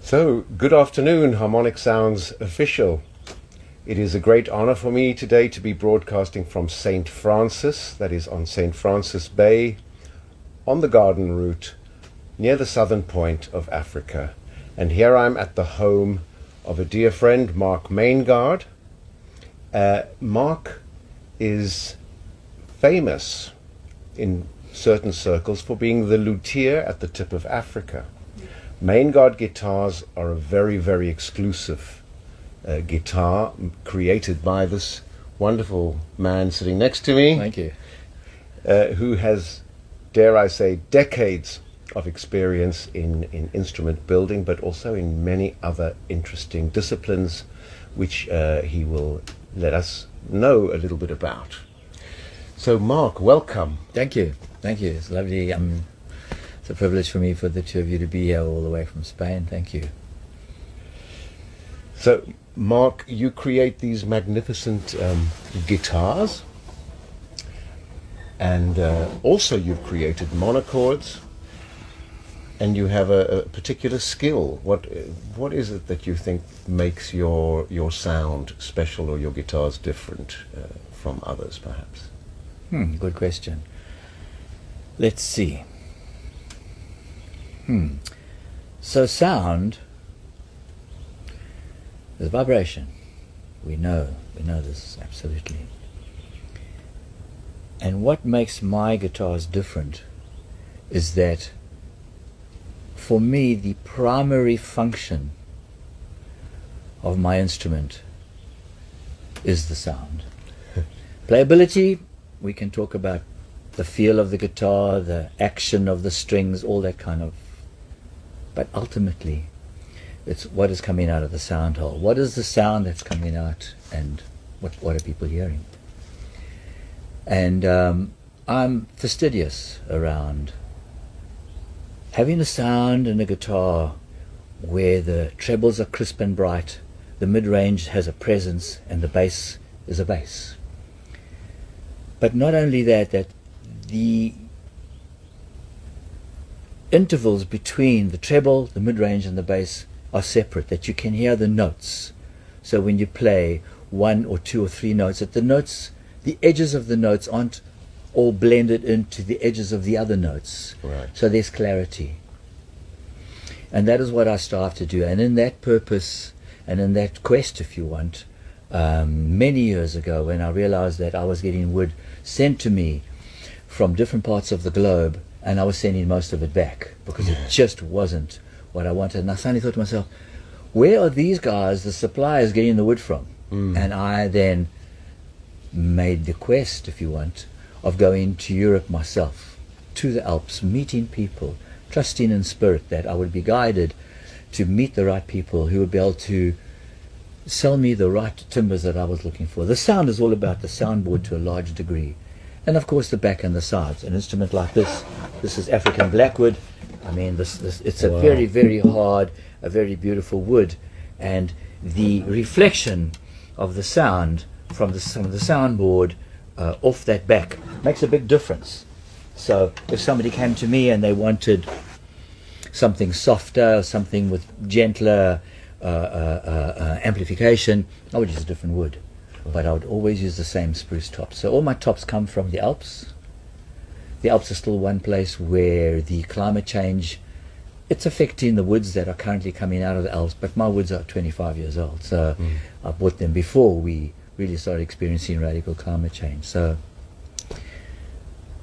So, good afternoon, HarmonicSounds official. It is a great honor for me today to be broadcasting from St. Francis, that is on St. Francis Bay, on the Garden Route, near the southern point of Africa. And here I'm at the home of a dear friend, Marc Maingard. Marc is famous in certain circles for being the luthier at the tip of Africa. Maingard Guitars are a very, very exclusive guitar created by this wonderful man sitting next to me. Thank you. Who has, dare I say, decades of experience in instrument building, but also in many other interesting disciplines, which he will let us know a little bit about. So, Marc, welcome. Thank you. Thank you. It's lovely. It's a privilege for me for the two of you to be here all the way from Spain. Thank you. So, Marc, you create these magnificent guitars, and also you've created monochords, and you have a particular skill. What is it that you think makes your sound special, or your guitars different from others, perhaps? Good question. Let's see. So sound is vibration. We know this absolutely. And what makes my guitars different is that for me the primary function of my instrument is the sound. Playability, we can talk about the feel of the guitar, the action of the strings, all that kind of, but ultimately it's what is coming out of the sound hole. What is the sound that's coming out, and what are people hearing? And I'm fastidious around having a sound in a guitar where the trebles are crisp and bright, the mid-range has a presence, and the bass is a bass. But not only that the intervals between the treble, the mid-range and the bass are separate, that you can hear the notes. So when you play one or two or three notes, that the edges of the notes aren't all blended into the edges of the other notes. Right. So there's clarity. And that is what I strive to do. And in that purpose, and in that quest, if you want, many years ago, when I realized that I was getting wood sent to me from different parts of the globe, and I was sending most of it back because it just wasn't what I wanted. And I suddenly thought to myself, where are these guys, the suppliers, getting the wood from? And I then made the quest, if you want, of going to Europe myself, to the Alps, meeting people, trusting in spirit that I would be guided to meet the right people who would be able to sell me the right timbers that I was looking for. The sound is all about the soundboard to a large degree. And of course the back and the sides. An instrument like this is African blackwood. I mean, it's a very, very hard, a very beautiful wood, and the reflection of the sound from the soundboard off that back makes a big difference. So if somebody came to me and they wanted something softer, something with gentler amplification, I would use a different wood. But I would always use the same spruce tops. So all my tops come from the Alps. The Alps are still one place where the climate change, it's affecting the woods that are currently coming out of the Alps, but my woods are 25 years old. So I bought them before we really started experiencing radical climate change. So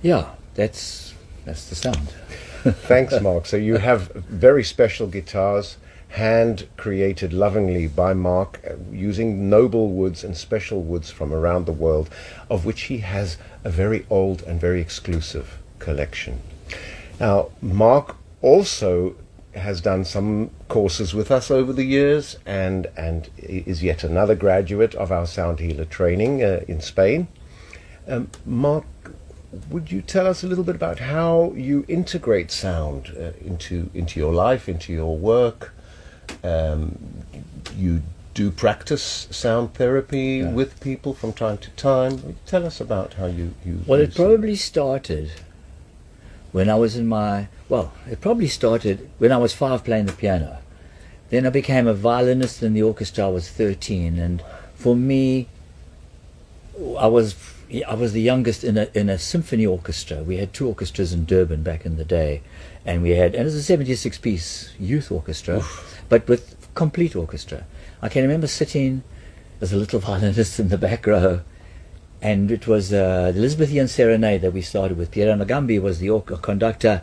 yeah, that's the sound. Thanks, Marc. So you have very special guitars, hand created lovingly by Marc, using noble woods and special woods from around the world, of which he has a very old and very exclusive collection. Now, Marc also has done some courses with us over the years, and is yet another graduate of our sound healer training in Spain. Marc, would you tell us a little bit about how you integrate sound into your life, into your work? You do practice sound therapy with people from time to time. Tell us about how you Well, it probably started when I was in my, it probably started when I was 5 playing the piano. Then I became a violinist in the orchestra. I was 13, and for me, I was the youngest in a symphony orchestra. We had 2 orchestras in Durban back in the day, and it was a 76-piece youth orchestra. Oof. But with complete orchestra. I can remember sitting as a little violinist in the back row, and it was the Elizabethan Serenade that we started with. Piero Nagambi was the conductor.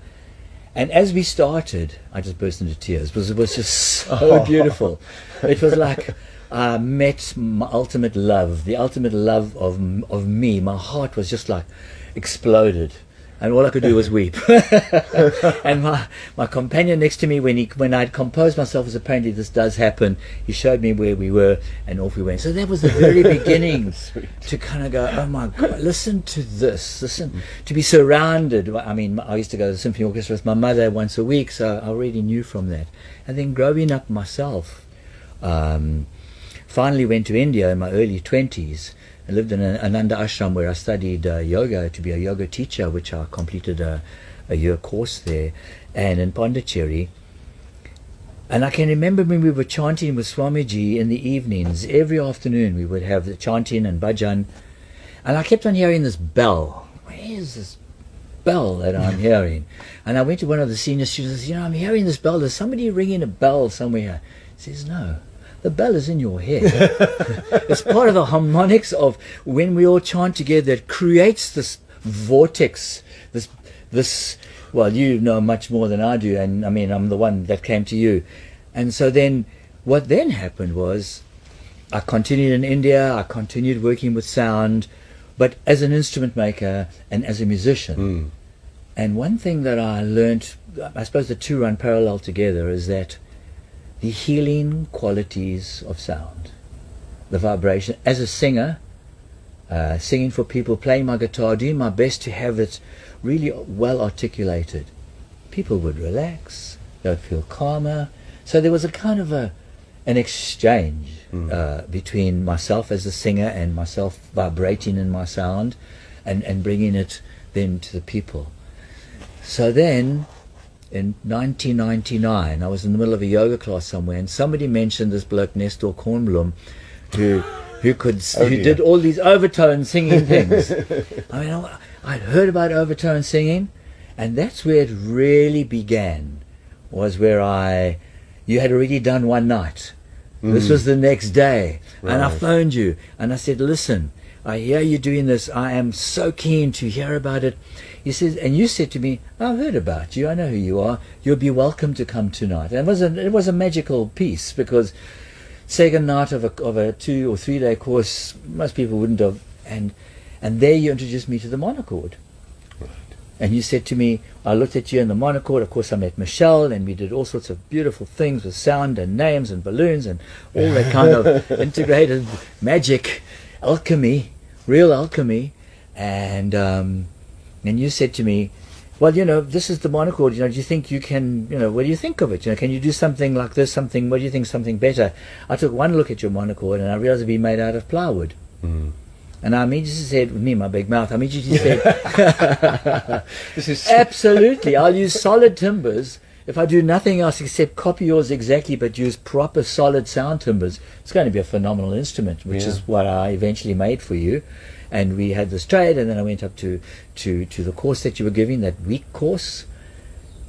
And as we started, I just burst into tears. It was just so beautiful. It was like I met my ultimate love, the ultimate love of me. My heart was just like exploded, and all I could do was weep. And my companion next to me, when I'd composed myself, as apparently this does happen, he showed me where we were, and off we went. So that was the very beginning to kind of go, oh my God, listen to this, listen, to be surrounded. I mean, I used to go to the symphony orchestra with my mother once a week, so I already knew from that. And then growing up myself, finally went to India in my early 20s. I lived in an Ananda ashram where I studied yoga to be a yoga teacher, which I completed a year course there, and in Pondicherry. And I can remember when we were chanting with Swamiji in the evenings, every afternoon we would have the chanting and bhajan, and I kept on hearing this bell. Where is this bell that I'm hearing? And I went to one of the senior students and said, I'm hearing this bell. There's somebody ringing a bell somewhere. He says, no. The bell is in your head. It's part of the harmonics of when we all chant together. It creates this vortex, this. Well, you know much more than I do, and I mean, I'm the one that came to you. And so then, what then happened was, I continued in India. I continued working with sound, but as an instrument maker and as a musician. Mm. And one thing that I learned, I suppose the two run parallel together, is that the healing qualities of sound, the vibration. As a singer, singing for people, playing my guitar, doing my best to have it really well articulated, people would relax, they would feel calmer. So there was a kind of an exchange between myself as a singer and myself vibrating in my sound and bringing it then to the people. So then, in 1999, I was in the middle of a yoga class somewhere, and somebody mentioned this bloke Nestor Kornblum, who did all these overtone singing things. I mean, I'd heard about overtone singing, and that's where it really began. Was where you had already done one night. This was the next day, and I phoned you, and I said, "Listen, I hear you doing this. I am so keen to hear about it." He says, and you said to me, "I've heard about you. I know who you are. You'll be welcome to come tonight." And it was a magical piece, because second night of a 2 or 3 day course, most people wouldn't have. And there you introduced me to the monochord. Right. And you said to me, I looked at you in the monochord. Of course, I met Michelle, and we did all sorts of beautiful things with sound and names and balloons and all that kind of integrated magic, alchemy, real alchemy. And you said to me, well, this is the monochord, do you think you can, what do you think of it? Can you do something like this, what do you think, something better? I took one look at your monochord, and I realized it'd be made out of plywood. Mm. And I immediately said, with me, my big mouth, I immediately said, this is absolutely, I'll use solid timbers. If I do nothing else except copy yours exactly, but use proper solid sound timbers, it's going to be a phenomenal instrument, which is what I eventually made for you. And we had this trade, and then I went up to the course that you were giving, that week course.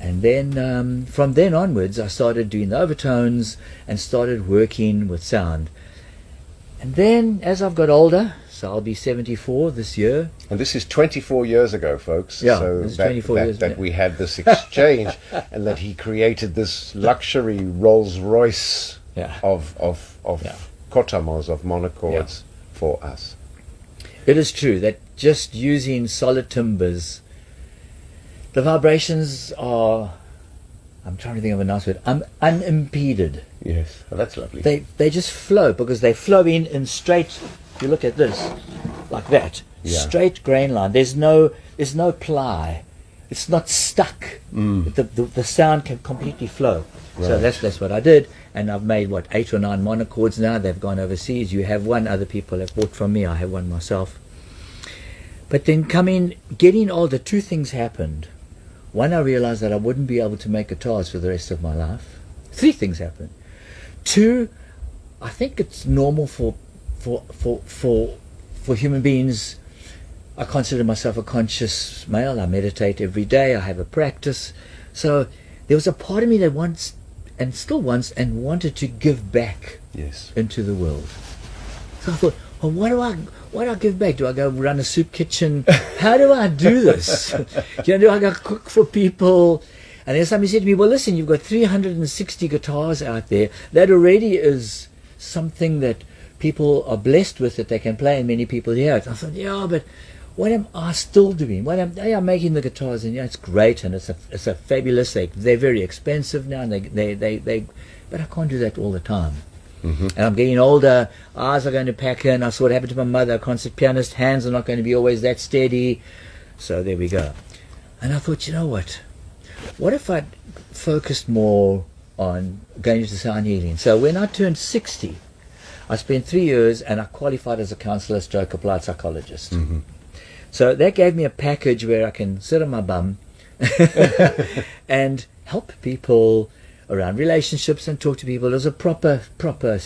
And then from then onwards, I started doing the overtones and started working with sound. And then as I've got older, so I'll be 74 this year. And this is 24 years ago, folks. Yeah, so this is 24 years that we had this exchange, and that he created this luxury Rolls Royce of kotamos, of monochords for us. It is true that just using solid timbers, the vibrations are, I'm trying to think of a nice word, unimpeded. Yes, well, that's lovely. They just flow, because they flow in straight. If you look at this, like that, straight grain line. There's no ply. It's not stuck. The sound can completely flow. Right. So that's what I did, and I've made 8 or 9 monochords now. They've gone overseas. You have one, other people have bought from me. I have one myself. But then getting older, 2 things happened. One, I realized that I wouldn't be able to make guitars for the rest of my life. 3 things happened. Two, I think it's normal for human beings. I consider myself a conscious male. I meditate every day. I have a practice. So there was a part of me that wants, and still wants, and wanted to give back into the world. So I thought, well, what do I give back? Do I go run a soup kitchen? How do I do this? Do I go cook for people? And then somebody said to me, well, listen, you've got 360 guitars out there. That already is something that people are blessed with, that they can play, and many people hear it. I thought, yeah, but what am I still doing? They are making the guitars, and it's great, and it's a fabulous. They're very expensive now, and but I can't do that all the time. And I'm getting older. Eyes are going to pack in. I saw what happened to my mother, a concert pianist. Hands are not going to be always that steady. So there we go. And I thought, you know what? What if I focused more on going into sound healing? So when I turned 60, I spent 3 years, and I qualified as a counselor stroke applied psychologist. So that gave me a package where I can sit on my bum and help people around relationships and talk to people. It was a proper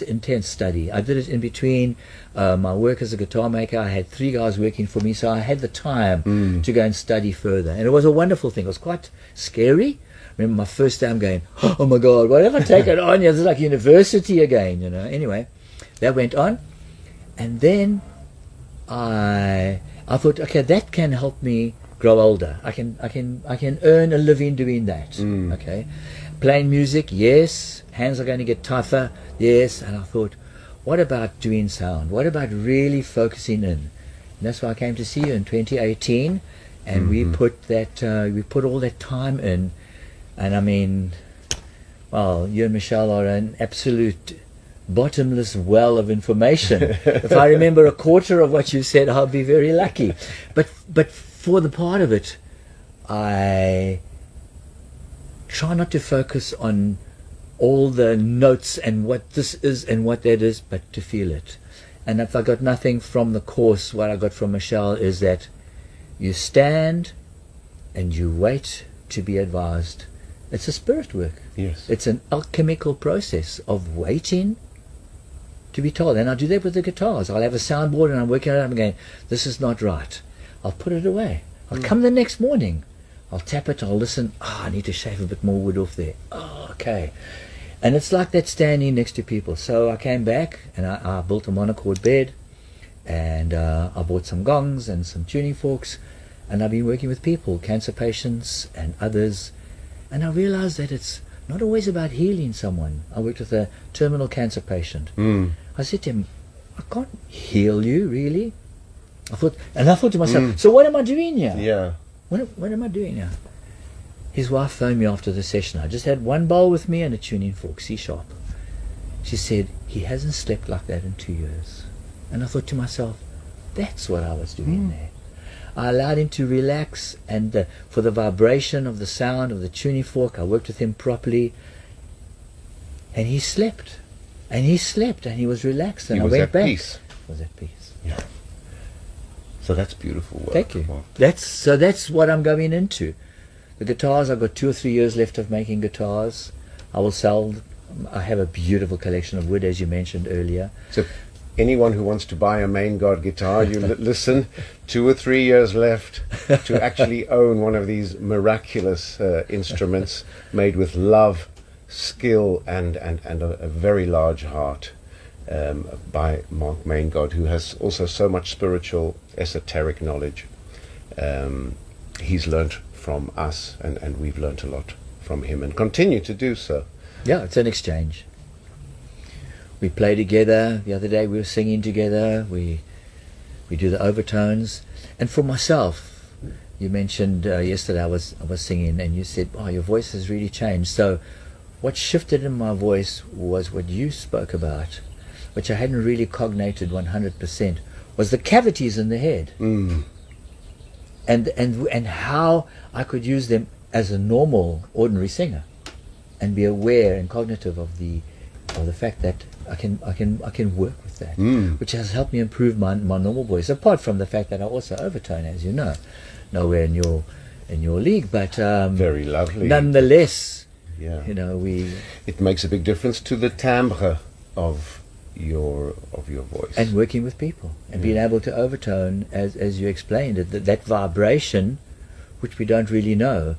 intense study. I did it in between my work as a guitar maker. I had 3 guys working for me, so I had the time to go and study further. And it was a wonderful thing. It was quite scary. I remember my first day, I'm going, oh my God, what have I taken on? It's like university again, you know. Anyway, that went on. And then I thought, okay, that can help me grow older. I can earn a living doing that. Okay. Playing music, yes. Hands are going to get tougher, yes. And I thought, what about doing sound? What about really focusing in? And that's why I came to see you in 2018, and we put all that time in. And I mean, well, you and Michelle are an absolute bottomless well of information. If I remember a quarter of what you said, I'll be very lucky. But for the part of it, I try not to focus on all the notes and what this is and what that is, but to feel it. And if I got nothing from the course, what I got from Michelle is that you stand and you wait to be advised. It's a spirit work. Yes. It's an alchemical process of waiting to be told. And I do that with the guitars. I'll have a soundboard and I'm working on it. I'm going, this is not right. I'll put it away. I'll come the next morning. I'll tap it. I'll listen. I need to shave a bit more wood off there. Okay. And it's like that standing next to people. So I came back and I built a monochord bed, and I bought some gongs and some tuning forks, and I've been working with people, cancer patients and others. And I realized that it's not always about healing someone. I worked with a terminal cancer patient. I said to him, I can't heal you, really. I thought to myself, so what am I doing here? Yeah. What am I doing here? His wife phoned me after the session. I just had one bowl with me and a tuning fork, C sharp. She said, he hasn't slept like that in 2 years. And I thought to myself, that's what I was doing there. I allowed him to relax, and for the vibration of the sound of the tuning fork, I worked with him properly, and he slept. And he slept, and he was relaxed, and I went back. Peace. He was at peace. Yeah. So that's beautiful work. Thank you. Wow. That's what I'm going into. The guitars, I've got 2 or 3 years left of making guitars. I will sell. I have a beautiful collection of wood, as you mentioned earlier. So anyone who wants to buy a Maingard guitar, you listen, 2 or 3 years left to actually own one of these miraculous instruments made with love, skill, and a very large heart, by Marc Maingard, who has also so much spiritual, esoteric knowledge. He's learnt from us, and we've learnt a lot from him, and continue to do so. Yeah, it's an exchange. We play together. The other day we were singing together. We do the overtones. And for myself, you mentioned yesterday I was singing, and you said, oh, your voice has really changed. So what shifted in my voice was what you spoke about, which I hadn't really cognated 100%, was the cavities in the head. And how I could use them as a normal, ordinary singer, and be aware and cognitive of the fact that I can work with that, which has helped me improve my normal voice. Apart from the fact that I also overtone, as you know, nowhere in your league, but very lovely. Nonetheless, Yeah. You know, It makes a big difference to the timbre of your voice. and working with people and being able to overtone, as you explained it, that vibration, which we don't really know.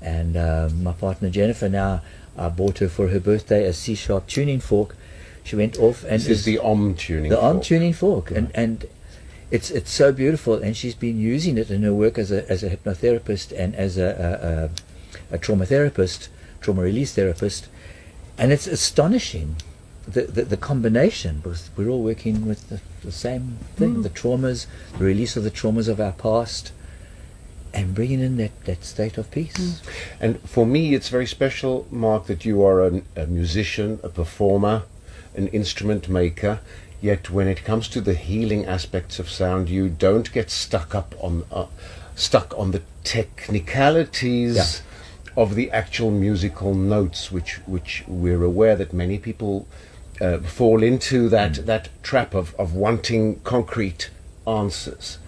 And my partner Jennifer, now I bought her for her birthday a C-sharp tuning fork. She went off and This is the Om tuning the fork. Om tuning fork, and it's so beautiful. And she's been using it in her work as a hypnotherapist and as a trauma therapist, trauma release therapist, and it's astonishing the combination, because we're all working with the same thing, the traumas, the release of the traumas of our past, and bringing in that state of peace. And for me, it's very special, Mark, that you are a musician, a performer, an instrument maker. Yet, when it comes to the healing aspects of sound, you don't get stuck on the technicalities of the actual musical notes, which we're aware that many people fall into that trap of wanting concrete answers.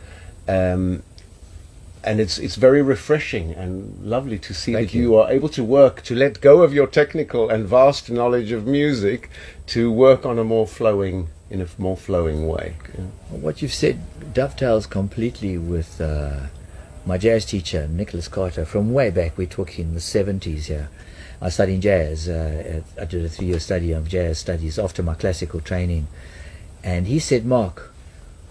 And it's very refreshing and lovely to see that you are able to work, to let go of your technical and vast knowledge of music, to work on in a more flowing way. Yeah. What you've said dovetails completely with my jazz teacher, Nicholas Carter, from way back. We're talking the 70s here. I was studying jazz. I did a 3-year study of jazz studies after my classical training. And he said, Mark,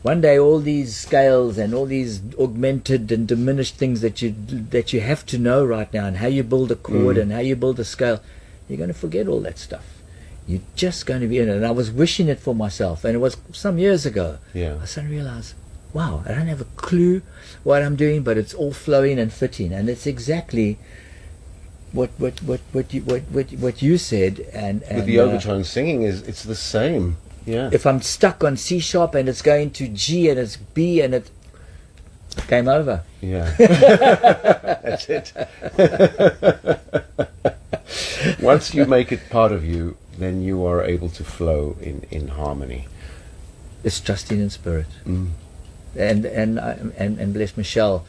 one day all these scales and all these augmented and diminished things that you have to know right now, and how you build a chord and how you build a scale, you're going to forget all that stuff. You're just going to be in it. And I was wishing it for myself, and it was some years ago. Yeah. I suddenly realized, wow, I don't have a clue what I'm doing, but it's all flowing and fitting, and it's exactly what you said. And With the overtone singing, it's the same. Yeah. If I'm stuck on C sharp and it's going to G and it's B and it game over. Yeah. That's it. Once you make it part of you, then you are able to flow in harmony. It's trusting in spirit. And bless Michelle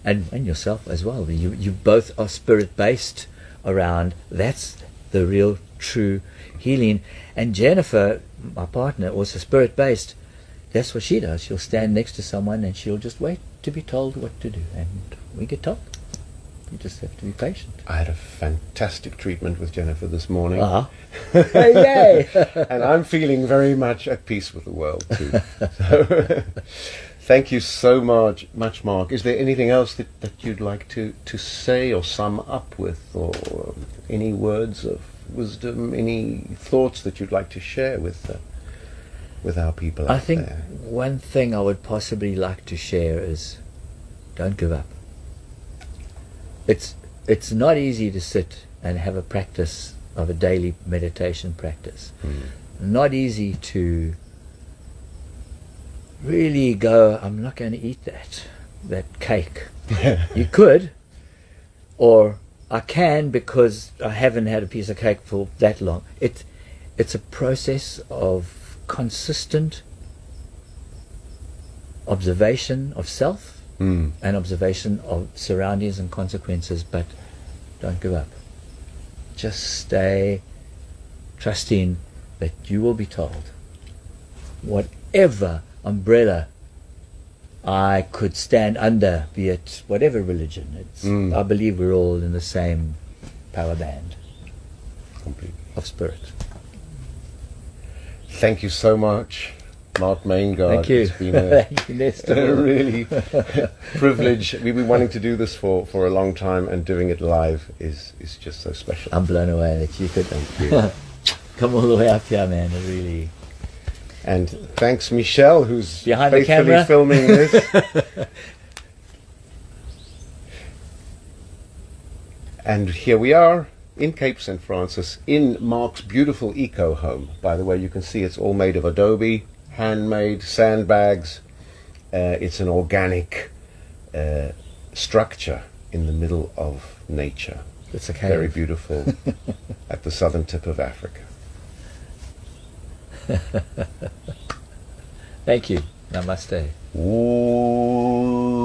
and yourself as well. You both are spirit based around that's the real true healing. And Jennifer, my partner, also spirit based. That's what she does. She'll stand next to someone and she'll just wait to be told what to do, and we get told. You just have to be patient. I had a fantastic treatment with Jennifer this morning. Yay! And I'm feeling very much at peace with the world too. So, thank you so much, Mark. Is there anything else that you'd like to say or sum up with, or any words of wisdom, any thoughts that you'd like to share with our people out there? I think one thing I would possibly like to share is don't give up. It's not easy to sit and have a practice of a daily meditation practice. Not easy to really go, I'm not going to eat that cake. You could, or I can because I haven't had a piece of cake for that long. It's a process of consistent observation of self and observation of surroundings and consequences, but don't give up. Just stay trusting that you will be told. Whatever umbrella I could stand under, be it whatever religion, I believe we're all in the same power band. Completely. Of spirit. Thank you so much, Marc Maingard. Thank you. It's been a, Thank you, Lester. a really privilege. We've been wanting to do this for a long time, and doing it live is just so special. I'm blown away that you could Thank you. come all the way up here, man. It really. And thanks, Michelle, who's Behind the faithfully camera. filming this. And here we are in Cape St. Francis, in Mark's beautiful eco home. By the way, you can see it's all made of adobe, handmade, sandbags. It's an organic structure in the middle of nature. It's a cave. Very beautiful at the southern tip of Africa. Thank you. Namaste. Ooh.